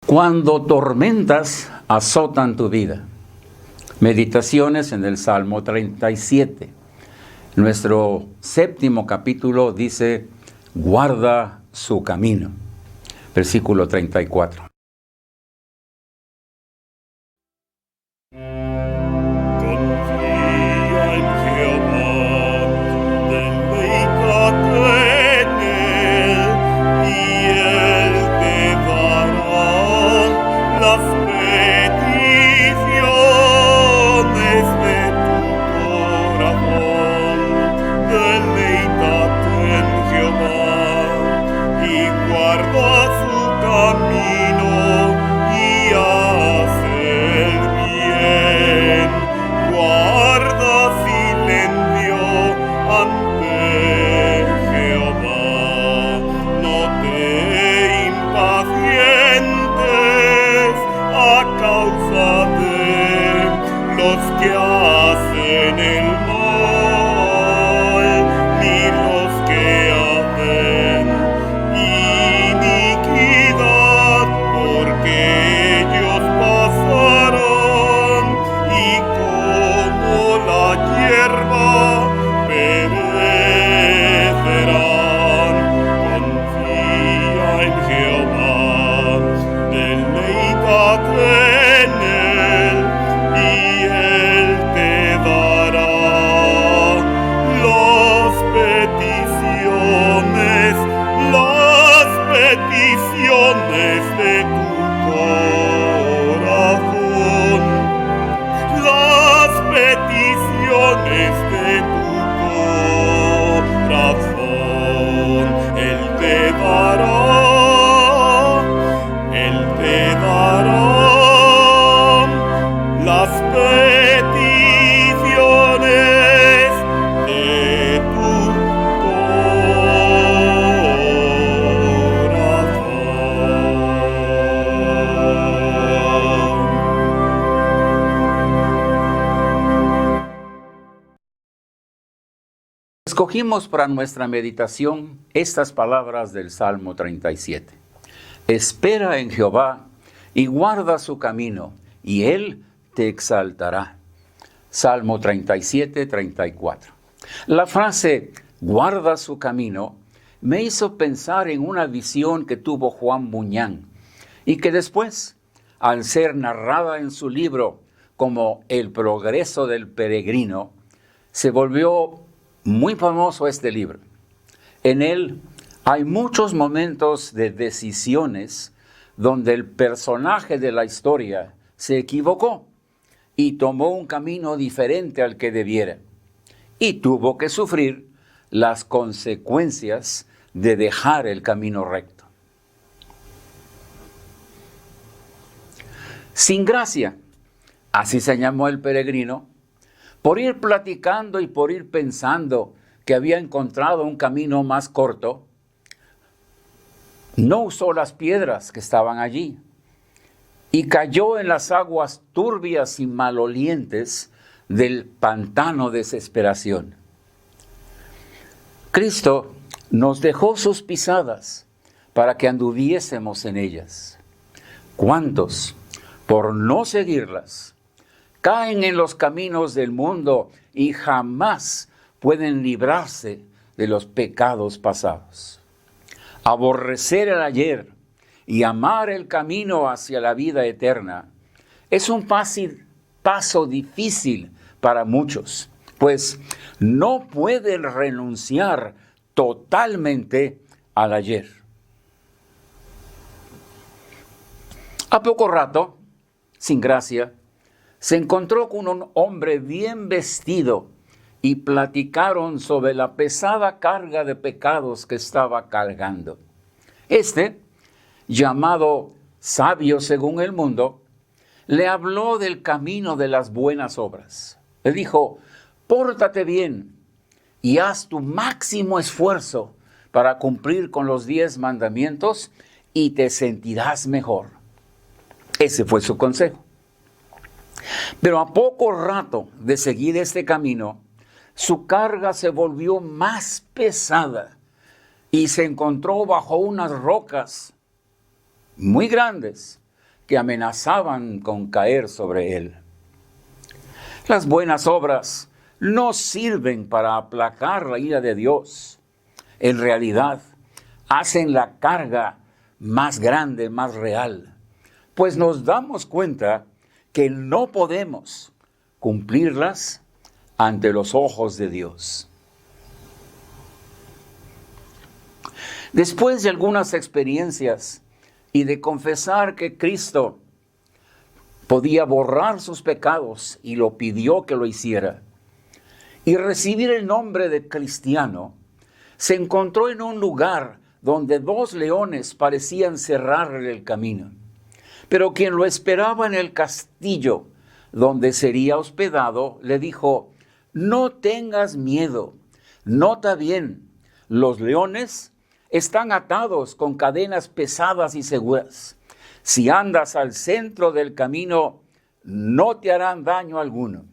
Cuando tormentas azotan tu vida. Meditaciones en el Salmo 37. Nuestro séptimo capítulo dice, guarda su camino. Versículo 34. Escogimos para nuestra meditación estas palabras del Salmo 37. Espera en Jehová y guarda su camino, y Él te exaltará. Salmo 37, 34. La frase, guarda su camino, me hizo pensar en una visión que tuvo Juan Bunyan, y que después, al ser narrada en su libro como El progreso del peregrino, se volvió muy famoso este libro. En él hay muchos momentos de decisiones donde el personaje de la historia se equivocó y tomó un camino diferente al que debiera, y tuvo que sufrir las consecuencias de dejar el camino recto. Sin gracia, así se llamó el peregrino, por ir platicando y por ir pensando que había encontrado un camino más corto, no usó las piedras que estaban allí y cayó en las aguas turbias y malolientes del pantano de desesperación. Cristo nos dejó sus pisadas para que anduviésemos en ellas. ¿Cuántos, por no seguirlas, caen en los caminos del mundo y jamás pueden librarse de los pecados pasados? Aborrecer el ayer y amar el camino hacia la vida eterna es un paso difícil para muchos, pues no pueden renunciar totalmente al ayer. A poco rato, sin gracia, se encontró con un hombre bien vestido y platicaron sobre la pesada carga de pecados que estaba cargando. Este, llamado sabio según el mundo, le habló del camino de las buenas obras. Le dijo, pórtate bien y haz tu máximo esfuerzo para cumplir con los 10 mandamientos y te sentirás mejor. Ese fue su consejo. Pero a poco rato de seguir este camino, su carga se volvió más pesada y se encontró bajo unas rocas muy grandes, que amenazaban con caer sobre él. Las buenas obras no sirven para aplacar la ira de Dios. En realidad, hacen la carga más grande, más real, pues nos damos cuenta que no podemos cumplirlas ante los ojos de Dios. Después de algunas experiencias y de confesar que Cristo podía borrar sus pecados y lo pidió que lo hiciera, y recibir el nombre de cristiano, se encontró en un lugar donde 2 leones parecían cerrarle el camino. Pero quien lo esperaba en el castillo donde sería hospedado, le dijo: no tengas miedo, nota bien, los leones están atados con cadenas pesadas y seguras. Si andas al centro del camino, no te harán daño alguno.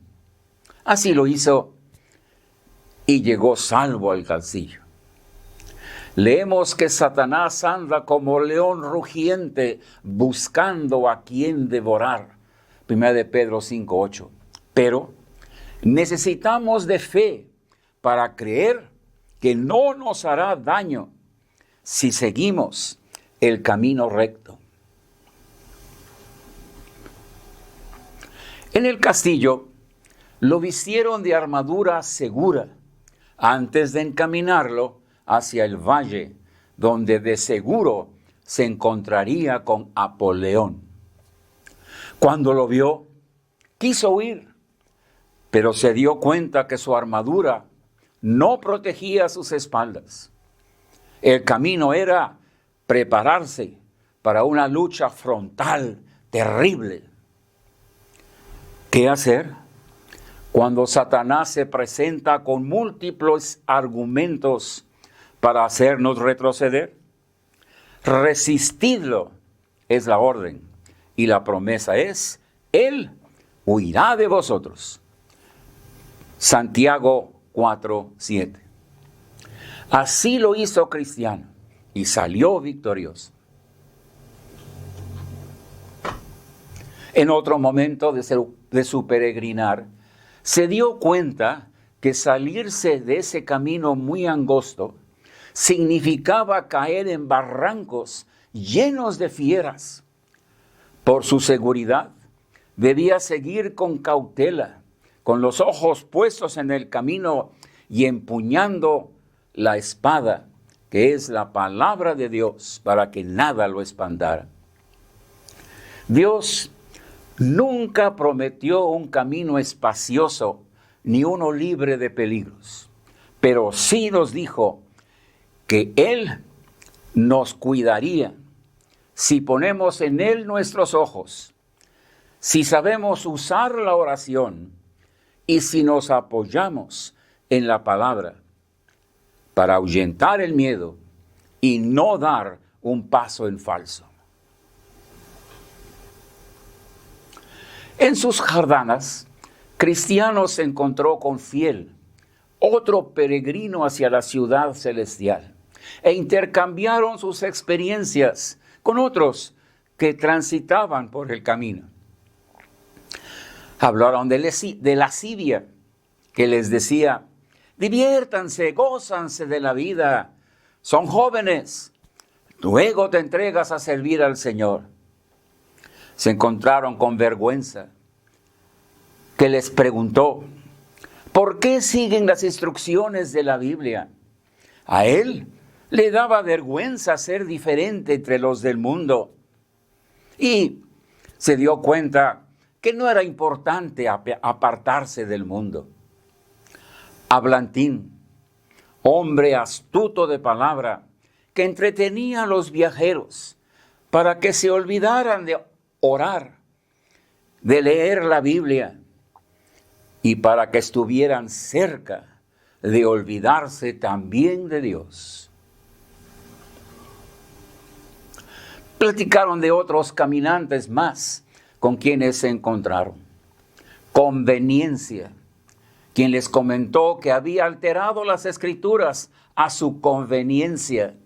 Así lo hizo y llegó salvo al castillo. Leemos que Satanás anda como león rugiente buscando a quien devorar. 1 de Pedro 5:8. Pero necesitamos de fe para creer que no nos hará daño si seguimos el camino recto. En el castillo lo vistieron de armadura segura antes de encaminarlo hacia el valle, donde de seguro se encontraría con Apoleón. Cuando lo vio, quiso huir, pero se dio cuenta que su armadura no protegía sus espaldas. El camino era prepararse para una lucha frontal terrible. ¿Qué hacer cuando Satanás se presenta con múltiples argumentos para hacernos retroceder? Resistidlo es la orden, y la promesa es: Él huirá de vosotros. Santiago 4:7. Así lo hizo Cristiano y salió victorioso. En otro momento de su peregrinar, se dio cuenta que salirse de ese camino muy angosto significaba caer en barrancos llenos de fieras. Por su seguridad, debía seguir con cautela, con los ojos puestos en el camino y empuñando la espada, que es la palabra de Dios, para que nada lo espantara. Dios nunca prometió un camino espacioso ni uno libre de peligros, pero sí nos dijo que Él nos cuidaría si ponemos en Él nuestros ojos, si sabemos usar la oración y si nos apoyamos en la palabra para ahuyentar el miedo y no dar un paso en falso. En sus jardanas, Cristiano se encontró con Fiel, otro peregrino hacia la ciudad celestial, e intercambiaron sus experiencias con otros que transitaban por el camino. Hablaron de lascivia, que les decía: diviértanse, gózanse de la vida, son jóvenes, luego te entregas a servir al Señor. Se encontraron con vergüenza, que les preguntó: ¿por qué siguen las instrucciones de la Biblia? A él le daba vergüenza ser diferente entre los del mundo. Y se dio cuenta que no era importante apartarse del mundo. Hablantín, hombre astuto de palabra, que entretenía a los viajeros para que se olvidaran de orar, de leer la Biblia, y para que estuvieran cerca de olvidarse también de Dios. Platicaron de otros caminantes más con quienes se encontraron. Conveniencia, quien les comentó que había alterado las Escrituras a su conveniencia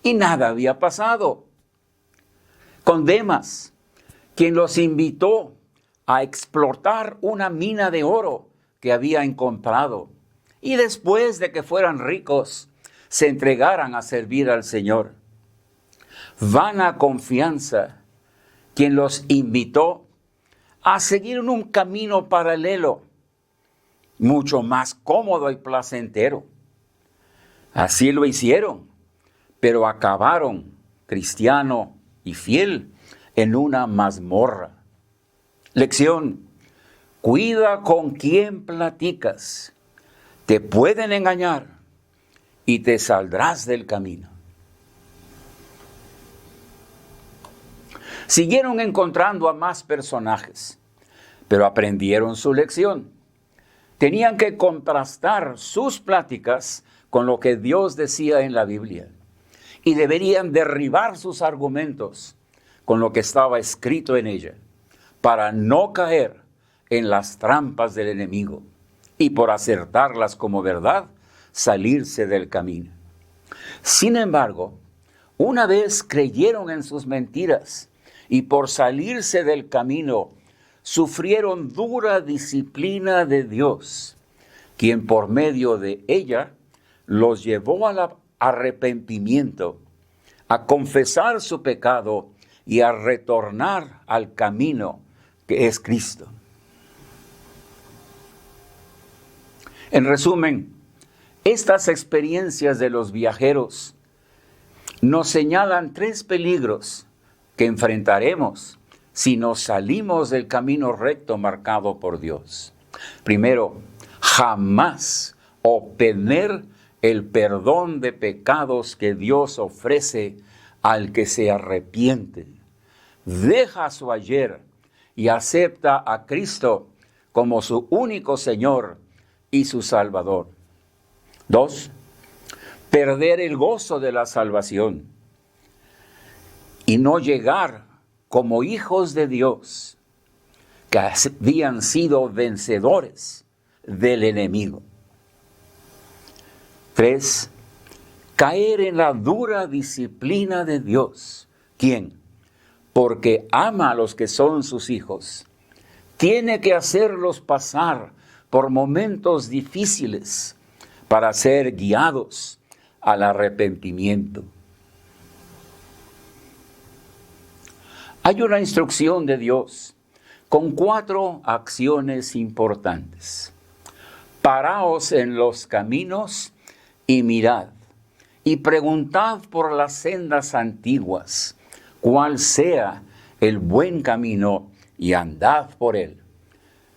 y nada había pasado. Con Demas, quien los invitó a explotar una mina de oro que había encontrado, y después de que fueran ricos, se entregaran a servir al Señor. Vana confianza, quien los invitó a seguir en un camino paralelo, mucho más cómodo y placentero. Así lo hicieron, pero acabaron, cristiano y fiel, en una mazmorra. Lección: cuida con quién platicas. Te pueden engañar y te saldrás del camino. Siguieron encontrando a más personajes, pero aprendieron su lección. Tenían que contrastar sus pláticas con lo que Dios decía en la Biblia, y deberían derribar sus argumentos con lo que estaba escrito en ella, para no caer en las trampas del enemigo y, por acertarlas como verdad, salirse del camino. Sin embargo, una vez creyeron en sus mentiras y por salirse del camino sufrieron dura disciplina de Dios, quien por medio de ella los llevó al arrepentimiento, a confesar su pecado y a retornar al camino que es Cristo. En resumen, estas experiencias de los viajeros nos señalan 3 peligros que enfrentaremos si nos salimos del camino recto marcado por Dios. Primero, jamás obtener el perdón de pecados que Dios ofrece al que se arrepiente, deja su ayer y acepta a Cristo como su único Señor y su Salvador. 2, perder el gozo de la salvación y no llegar como hijos de Dios que habían sido vencedores del enemigo. 3, caer en la dura disciplina de Dios, quien, porque ama a los que son sus hijos, tiene que hacerlos pasar por momentos difíciles para ser guiados al arrepentimiento. Hay una instrucción de Dios con 4 acciones importantes. Paraos en los caminos y mirad, y preguntad por las sendas antiguas, cuál sea el buen camino, y andad por él.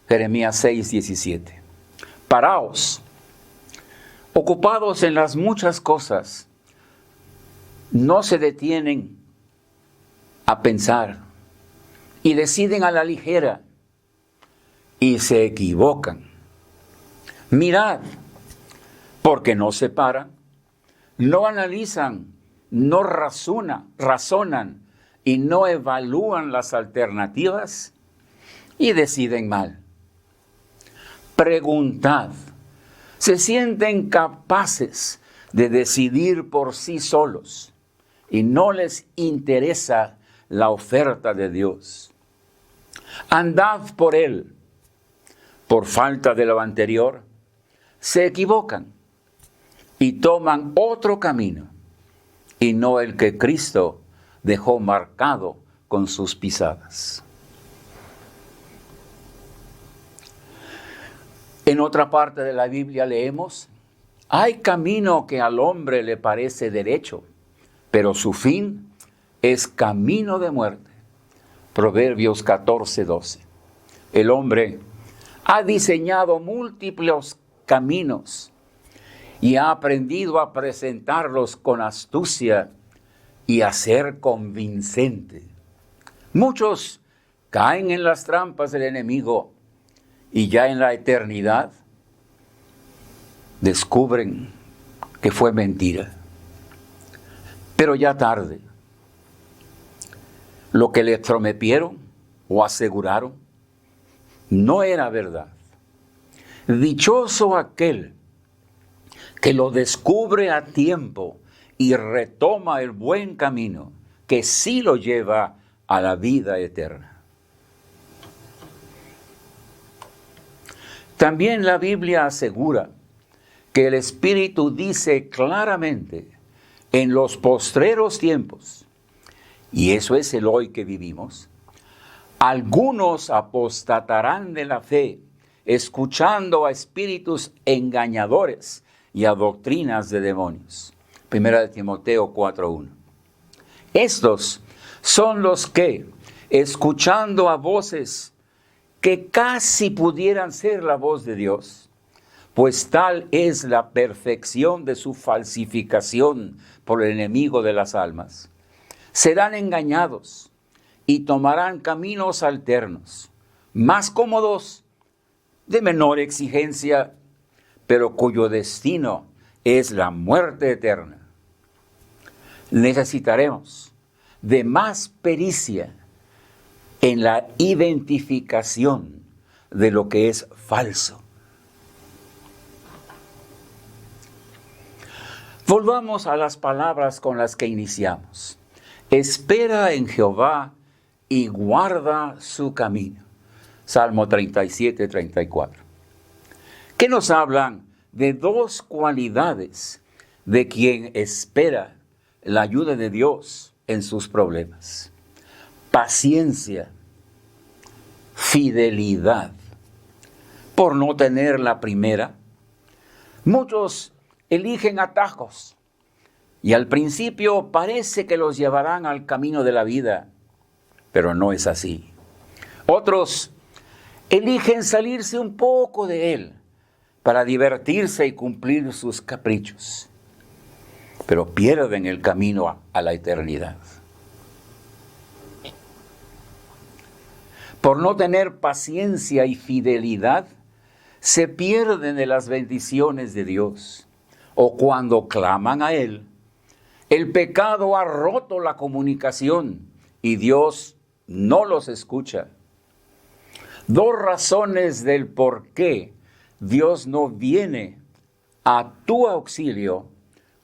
Jeremías 6:17. Paraos, ocupados en las muchas cosas, no se detienen a pensar y deciden a la ligera y se equivocan. Mirad, porque no se paran, no analizan, no razonan y no evalúan las alternativas y deciden mal. Preguntad, se sienten capaces de decidir por sí solos y no les interesa la oferta de Dios. Andad por él. Por falta de lo anterior, se equivocan y toman otro camino y no el que Cristo dejó marcado con sus pisadas. En otra parte de la Biblia leemos: hay camino que al hombre le parece derecho, pero su fin es camino de muerte. Proverbios 14:12. El hombre ha diseñado múltiples caminos y ha aprendido a presentarlos con astucia y a ser convincente. Muchos caen en las trampas del enemigo y ya en la eternidad descubren que fue mentira. Pero ya tarde. Lo que les prometieron o aseguraron no era verdad. Dichoso aquel que lo descubre a tiempo y retoma el buen camino, que sí lo lleva a la vida eterna. También la Biblia asegura que el Espíritu dice claramente en los postreros tiempos, y eso es el hoy que vivimos, algunos apostatarán de la fe, escuchando a espíritus engañadores y a doctrinas de demonios. 1 Timoteo 4:1. Estos son los que, escuchando a voces que casi pudieran ser la voz de Dios, pues tal es la perfección de su falsificación por el enemigo de las almas, serán engañados y tomarán caminos alternos, más cómodos, de menor exigencia, pero cuyo destino es la muerte eterna. Necesitaremos de más pericia en la identificación de lo que es falso. Volvamos a las palabras con las que iniciamos. Espera en Jehová y guarda su camino. Salmo 37, 34. Que nos hablan de dos cualidades de quien espera la ayuda de Dios en sus problemas: paciencia, fidelidad. Por no tener la primera, muchos eligen atajos y al principio parece que los llevarán al camino de la vida, pero no es así. Otros eligen salirse un poco de él para divertirse y cumplir sus caprichos, pero pierden el camino a la eternidad. Por no tener paciencia y fidelidad, se pierden de las bendiciones de Dios. O cuando claman a Él, el pecado ha roto la comunicación y Dios no los escucha. Dos razones del por qué Dios no viene a tu auxilio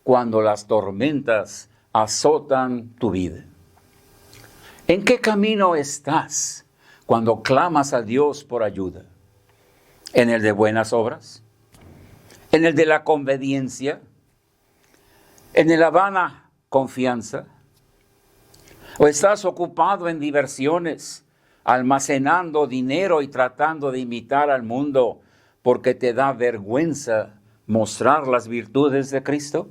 cuando las tormentas azotan tu vida. ¿En qué camino estás cuando clamas a Dios por ayuda? ¿En el de buenas obras? ¿En el de la conveniencia? ¿En el de la vana confianza? ¿O estás ocupado en diversiones, almacenando dinero y tratando de imitar al mundo porque te da vergüenza mostrar las virtudes de Cristo?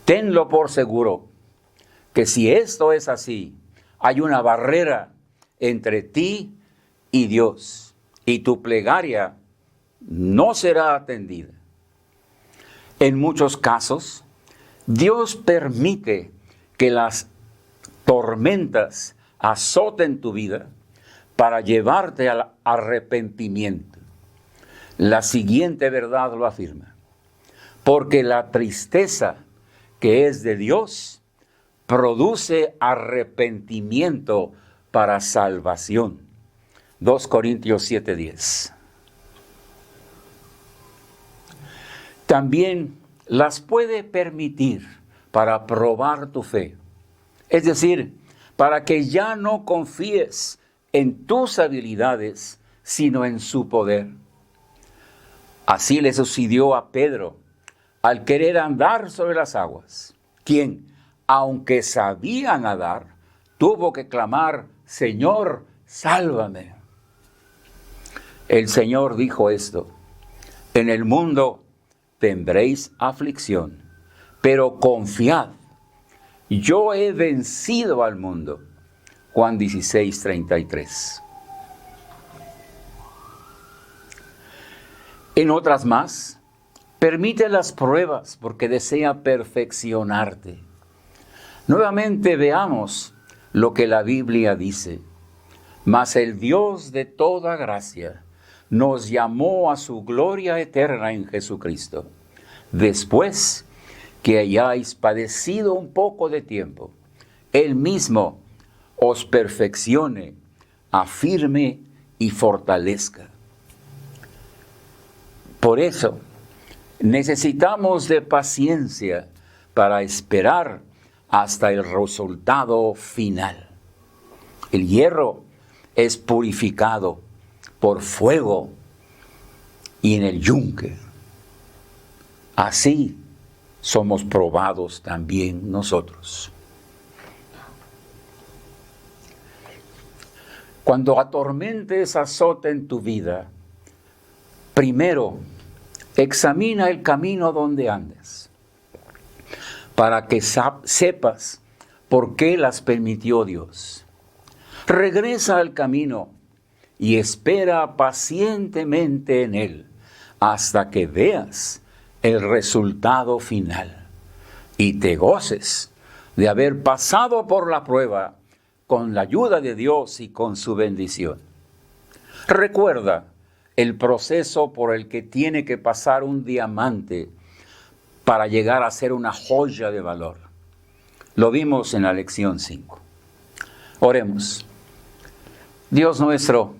Tenlo por seguro que si esto es así, hay una barrera entre ti y Dios, y tu plegaria no será atendida. En muchos casos, Dios permite que las tormentas azoten tu vida para llevarte al arrepentimiento. La siguiente verdad lo afirma: porque la tristeza que es de Dios produce arrepentimiento para salvación. 2 Corintios 7:10. También las puede permitir para probar tu fe. Es decir, para que ya no confíes en tus habilidades, sino en su poder. Así le sucedió a Pedro al querer andar sobre las aguas, quien, aunque sabía nadar, tuvo que clamar: Señor, sálvame. El Señor dijo esto: en el mundo tendréis aflicción, pero confiad, yo he vencido al mundo. Juan 16:33. En otras más, permite las pruebas porque desea perfeccionarte. Nuevamente veamos lo que la Biblia dice: mas el Dios de toda gracia nos llamó a su gloria eterna en Jesucristo, después que hayáis padecido un poco de tiempo, Él mismo os perfeccione, afirme y fortalezca. Por eso, necesitamos de paciencia para esperar hasta el resultado final. El hierro es purificado por fuego y en el yunque. Así somos probados también nosotros. Cuando atormentes azoten tu vida, primero examina el camino donde andes, para que sepas por qué las permitió Dios. Regresa al camino y espera pacientemente en él hasta que veas el resultado final y te goces de haber pasado por la prueba con la ayuda de Dios y con su bendición. Recuerda el proceso por el que tiene que pasar un diamante para llegar a ser una joya de valor. Lo vimos en la lección 5. Oremos. Dios nuestro,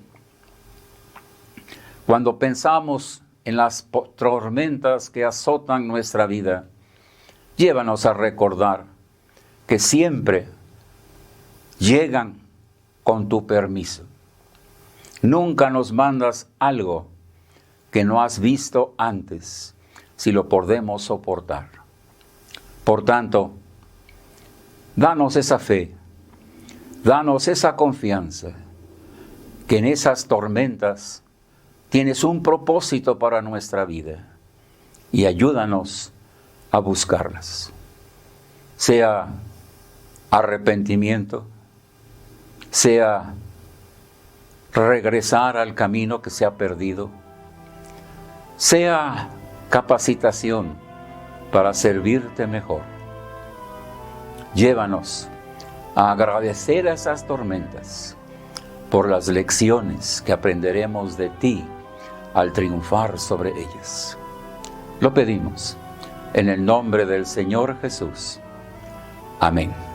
cuando pensamos en las tormentas que azotan nuestra vida, llévanos a recordar que siempre llegan con tu permiso. Nunca nos mandas algo que no has visto antes, si lo podemos soportar. Por tanto, danos esa fe, danos esa confianza, que en esas tormentas tienes un propósito para nuestra vida y ayúdanos a buscarlas. Sea arrepentimiento, sea regresar al camino que se ha perdido, sea capacitación para servirte mejor. Llévanos a agradecer a esas tormentas por las lecciones que aprenderemos de ti al triunfar sobre ellas. Lo pedimos en el nombre del Señor Jesús. Amén.